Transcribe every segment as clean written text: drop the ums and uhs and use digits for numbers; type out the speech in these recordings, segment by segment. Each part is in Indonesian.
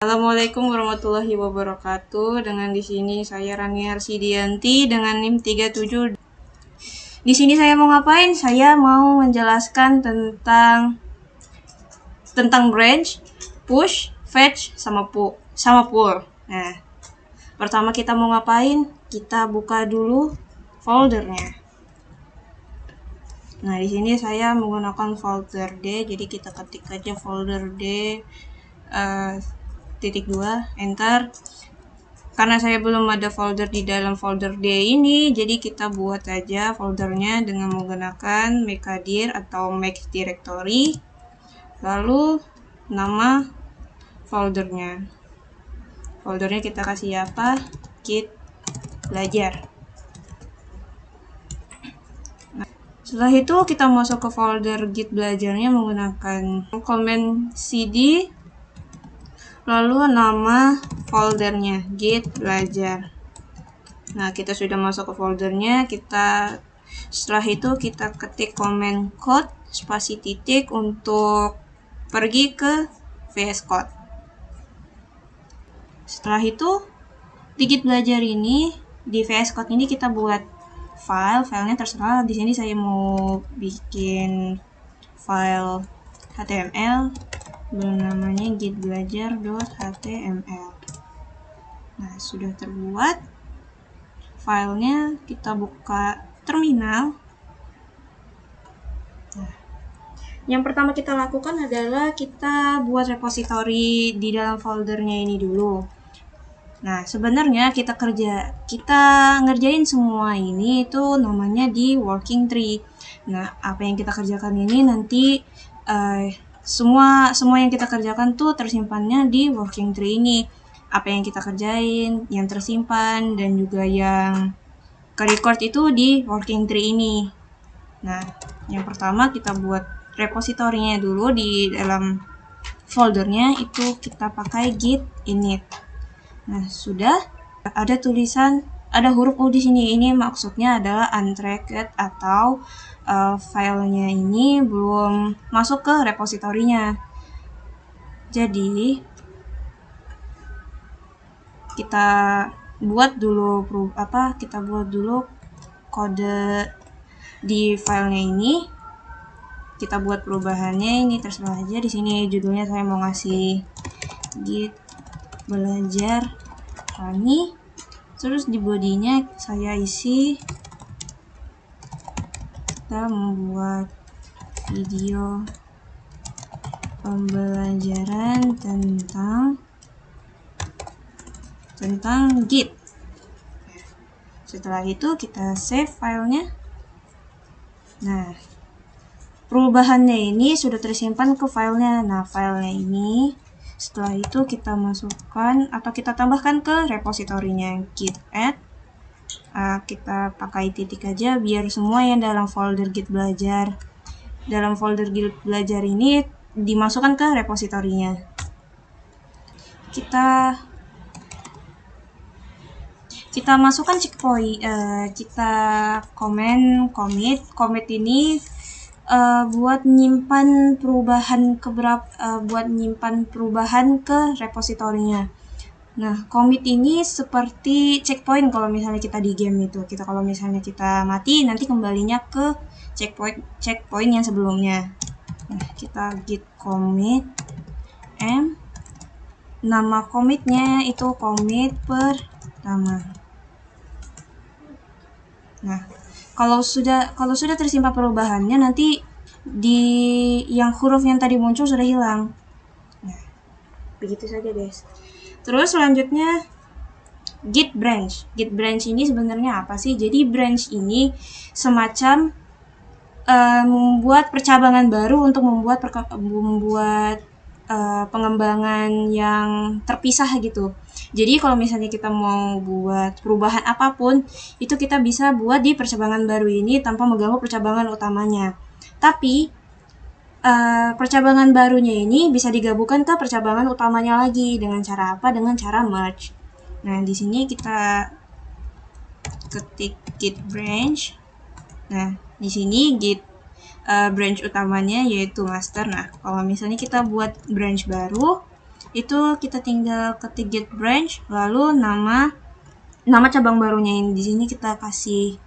Assalamualaikum warahmatullahi wabarakatuh. Dengan di sini saya Rania Arsidianti dengan NIM 37. Di sini saya mau ngapain? Saya mau menjelaskan tentang branch, push, fetch, sama pull. Nah, pertama kita mau ngapain? Kita buka dulu foldernya. Nah, di sini saya menggunakan folder D, jadi kita ketik aja folder D titik 2, enter. Karena saya belum ada folder di dalam folder D ini, jadi kita buat aja foldernya dengan menggunakan mkdir atau make directory, lalu nama foldernya kita kasih apa? Git belajar. Setelah itu kita masuk ke folder git belajarnya menggunakan command cd, lalu nama foldernya git belajar. Nah, kita sudah masuk ke foldernya. Setelah itu kita ketik command code spasi titik untuk pergi ke VS Code. Setelah itu di git belajar ini, di VS Code ini kita buat filenya terserah. Di sini saya mau bikin file HTML, namanya gitbelajar.html. Nah, sudah terbuat filenya, kita buka terminal. Nah, yang pertama kita lakukan adalah kita buat repository di dalam foldernya ini dulu. Nah, sebenarnya kita ngerjain semua ini itu namanya di working tree. Nah, apa yang kita kerjakan ini nanti semua yang kita kerjakan tuh tersimpannya di working tree ini. Apa yang kita kerjain, yang tersimpan, dan juga yang ke-record itu di working tree ini. Nah, yang pertama kita buat repositorinya dulu di dalam foldernya, itu kita pakai git init. Nah, sudah ada tulisan, ada huruf U di sini. Ini maksudnya adalah untracked atau filenya ini belum masuk ke repositorinya. Jadi kita buat dulu kode di filenya ini. Kita buat perubahannya, ini terserah aja. Di sini judulnya saya mau ngasih git belajar Rani. Terus di bodinya saya isi kita membuat video pembelajaran tentang git. Setelah itu kita save filenya. Nah, perubahannya ini sudah tersimpan ke filenya. Nah, filenya ini setelah itu kita masukkan atau kita tambahkan ke repositorinya git add. Kita pakai titik aja biar semua yang dalam folder git belajar ini dimasukkan ke repositorinya. Kita masukkan checkpoint, kita commit ini buat nyimpan perubahan ke repositorinya. Nah, commit ini seperti checkpoint kalau misalnya kita di game itu. Kalau misalnya kita mati, nanti kembalinya ke checkpoint yang sebelumnya. Nah, kita git commit m, nama commitnya itu commit pertama. Nah, kalau sudah tersimpan perubahannya, nanti di yang huruf yang tadi muncul sudah hilang. Nah, begitu saja guys. Terus selanjutnya git branch. Git branch ini sebenarnya apa sih? Jadi branch ini semacam membuat percabangan baru untuk membuat pengembangan yang terpisah gitu. Jadi kalau misalnya kita mau buat perubahan apapun, itu kita bisa buat di percabangan baru ini tanpa mengganggu percabangan utamanya. Tapi percabangan barunya ini bisa digabungkan ke percabangan utamanya lagi dengan cara apa? Dengan cara merge. Nah, di sini kita ketik git branch. Nah, di sini git branch utamanya yaitu master. Nah, kalau misalnya kita buat branch baru, itu kita tinggal ketik git branch, lalu nama cabang barunya ini di sini kita kasih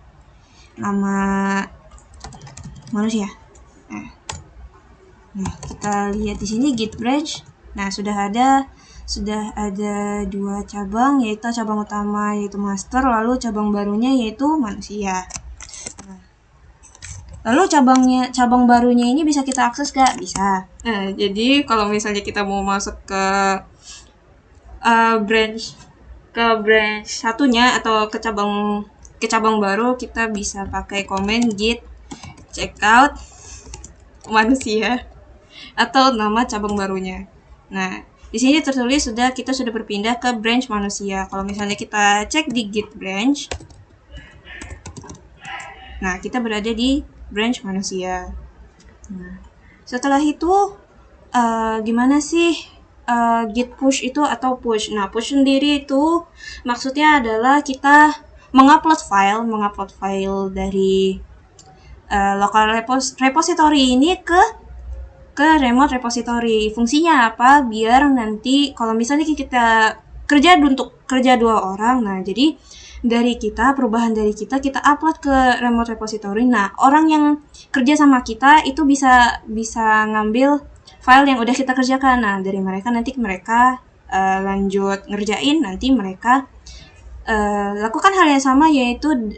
nama manusia. Nah, kita lihat di sini git branch. Nah, sudah ada 2 cabang, yaitu cabang utama yaitu master, lalu cabang barunya yaitu manusia. Nah, lalu cabang barunya ini bisa kita akses gak? Bisa. Nah, jadi kalau misalnya kita mau masuk ke branch satunya atau ke cabang baru, kita bisa pakai komen git checkout manusia atau nama cabang barunya. Nah, di sini tertulis kita sudah berpindah ke branch manusia. Kalau misalnya kita cek di git branch, nah kita berada di branch manusia. Nah, setelah itu gimana sih git push itu atau push? Nah, push sendiri itu maksudnya adalah kita mengupload file dari local repository ini ke remote repository. Fungsinya apa? Biar nanti kalau misalnya kita kerja 2 orang, nah jadi perubahan dari kita upload ke remote repository. Nah, orang yang kerja sama kita itu bisa ngambil file yang udah kita kerjakan. Nah, dari mereka lanjut ngerjain, nanti mereka lakukan hal yang sama, yaitu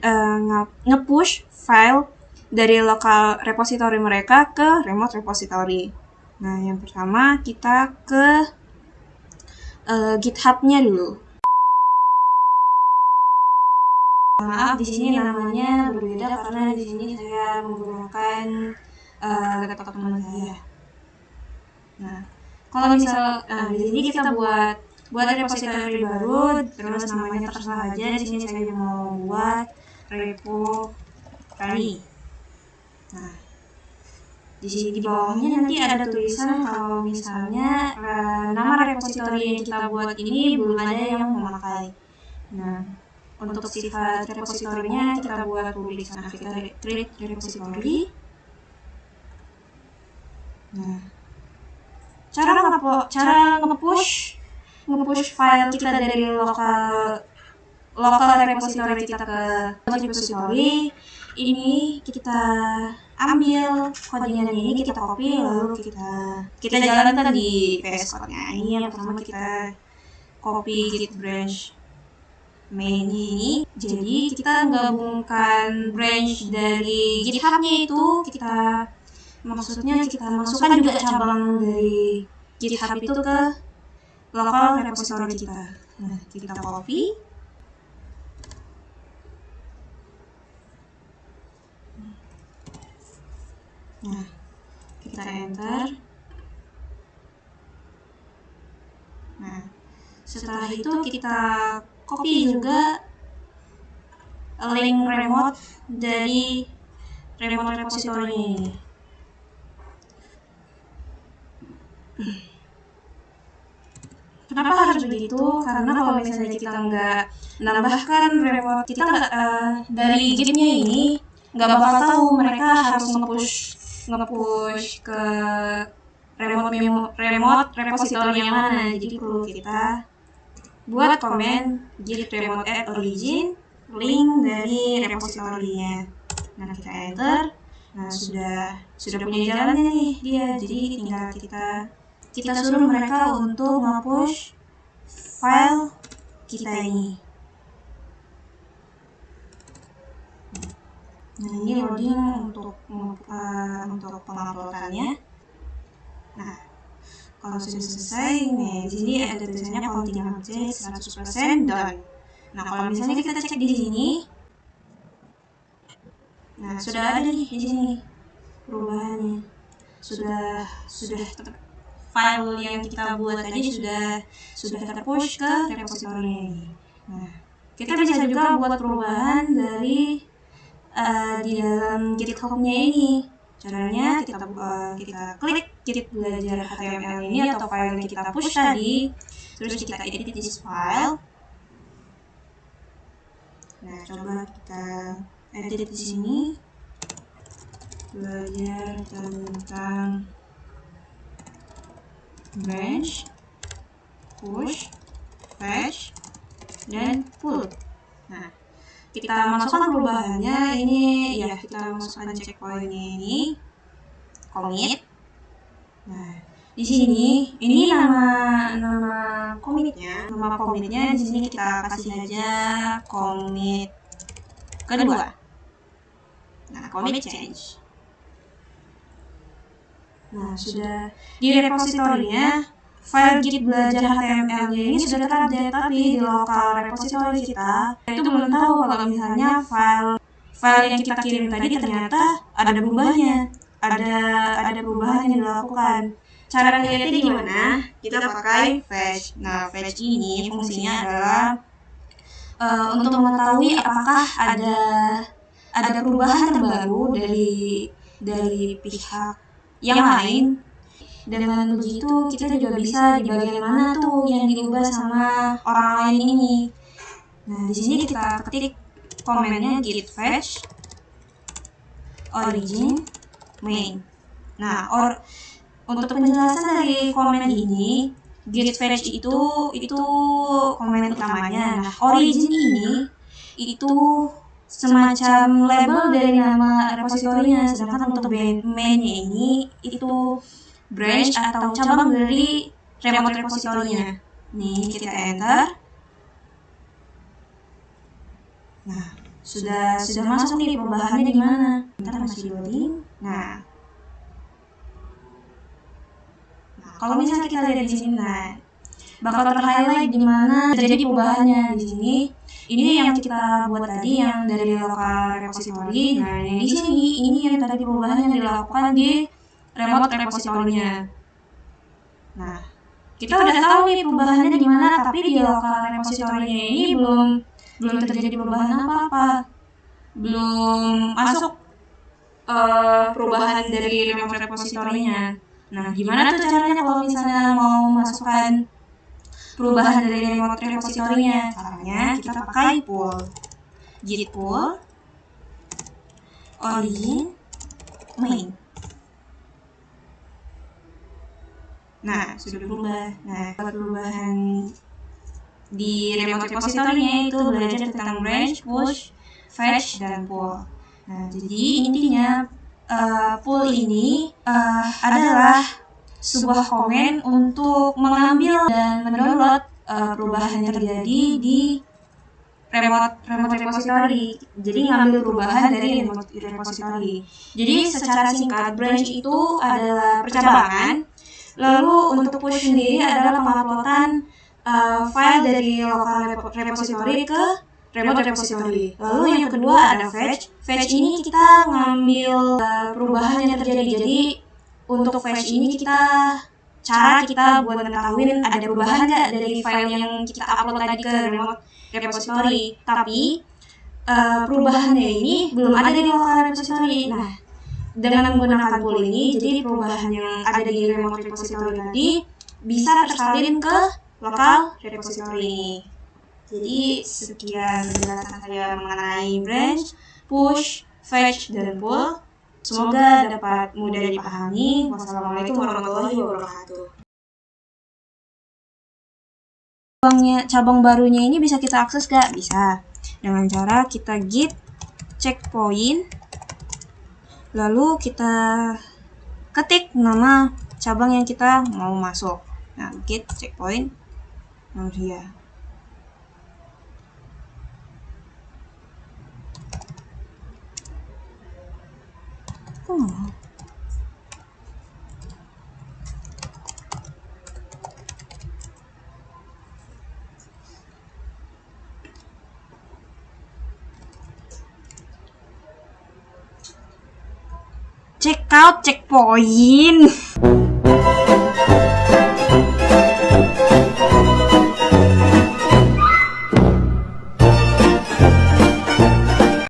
nge-push file dari lokal repository mereka ke remote repository. Nah, yang pertama kita ke GitHub-nya dulu. Maaf, di sini namanya berbeda karena di sini saya menggunakan laptop teman saya. Nah, kalau misal di sini kita buat repository baru, terus namanya terserah aja. Di sini saya mau buat repo tadi. Nah, di sini di bawahnya nanti ada tulisan kalau misalnya nama repository yang kita buat ini belum ada yang memakai. Nah, untuk sifat repositorinya kita buat publik. Nah, kita create repository. Nah, cara nge-push file kita dari lokal repository kita ke repository ini, kita ambil codingan ini, kita copy, lalu kita jalankan di VS Code-nya. Ini yang pertama kita copy git branch main ini. Jadi kita gabungkan branch dari GitHub-nya itu, maksudnya kita masukkan juga cabang dari GitHub itu ke lokal repository kita. Nah, kita copy. Nah, kita enter. Nah, setelah itu kita copy juga link remote dari remote repository ini. Kenapa harus begitu? Karena kalau misalnya kita nggak menambahkan remote, kita nggak dari gitnya ini nggak bakal tahu mereka harus nge-push ke remote repository yang mana. Jadi perlu kita buat komen git remote at origin link dari repositorinya. Nah, kita enter. Nah, sudah punya jalannya nih dia. Jadi tinggal kita suruh mereka untuk nge-push file kita ini. Nah, ini loading untuk penguploadannya. Nah, kalau sudah selesai, nih di sini ada tulisannya continue update 100% done. Nah, kalau misalnya kita cek di sini, nah sudah ada nih di sini perubahannya. Sudah file yang kita buat tadi sudah terpush ke repository ini. Nah, kita bisa juga buat perubahan dari di dalam GitHub-nya ini. Caranya kita klik git belajar HTML ini atau file yang kita push tadi, terus kita edit this file. Nah, coba kita edit di sini. Belajar tentang branch. push, fetch, dan pull. Nah, kita masukkan perubahannya ini ya, kita masukkan checkpointnya ini, commit. Nah, di sini ini nama commitnya di sini kita kasih aja commit kedua. Nah, commit change. Nah, sudah di repositorinya file git belajar HTML ini sudah terupdate, tapi di lokal repository kita itu belum tahu kalau misalnya file yang kita kirim tadi ternyata ada perubahannya, ada perubahan yang dilakukan. Cara ngeliatnya gimana? Kita pakai fetch. Nah, fetch ini fungsinya adalah untuk mengetahui apakah ada perubahan terbaru dari pihak yang lain. Dengan begitu kita juga bisa di bagian mana tuh yang diubah sama orang lain ini. Nah, di sini kita ketik komennya git fetch origin main. Nah, untuk penjelasan dari komen ini, git fetch itu komen utamanya. Nah, origin ini itu semacam label dari nama repositorinya, sedangkan untuk main-nya ini itu branch atau cabang dari remote repositorinya. Nih, kita enter. Nah, sudah masuk nih perubahannya gimana. Ntar masih loading. Nah, kalau misalnya kita lihat di sini, nah, bakal terhighlight di mana terjadi perubahannya di sini. Ini yang kita buat tadi yang dari lokal repository. Nah, yang di sini ini yang tadi perubahan yang dilakukan di remote repositorinya. Nah, kita udah tahu nih perubahannya di mana, tapi di lokal repositorinya ini belum terjadi perubahan apa-apa. Belum masuk perubahan dari remote repositorinya. Nah, gimana tuh caranya kalau misalnya mau masukkan perubahan dari remote repositorinya? Caranya kita pakai pull. Git pull origin main. Nah, sudah berubah. Nah, perubahan di remote repositorinya itu belajar tentang branch, push, fetch, dan pull. Nah, jadi intinya pull ini adalah sebuah komen untuk mengambil dan mendownload perubahan yang terjadi di remote repository. Jadi ngambil perubahan dari remote repository. Jadi secara singkat, branch itu adalah percabangan. Lalu untuk push sendiri adalah penguploadan file dari lokal repository ke remote repository. Lalu yang kedua ada fetch. Fetch ini kita ngambil perubahan yang terjadi. Jadi untuk fetch ini cara kita buat mengetahui ada perubahan nggak dari file yang kita upload tadi ke remote repository. Tapi perubahannya ini belum ada di lokal repository. Nah, dengan menggunakan pull ini, jadi perubahan yang ada di remote repository tadi bisa tersalin ke lokal repository ini. Jadi sekian penjelasan saya mengenai branch, push, fetch, dan pull. Semoga dapat mudah dipahami. Wassalamualaikum warahmatullahi wabarakatuh. Cabang barunya ini bisa kita akses gak? Bisa. Dengan cara kita git checkpoint, lalu kita ketik nama cabang yang kita mau masuk. Nah, git checkpoint manusia. Check out checkpoint.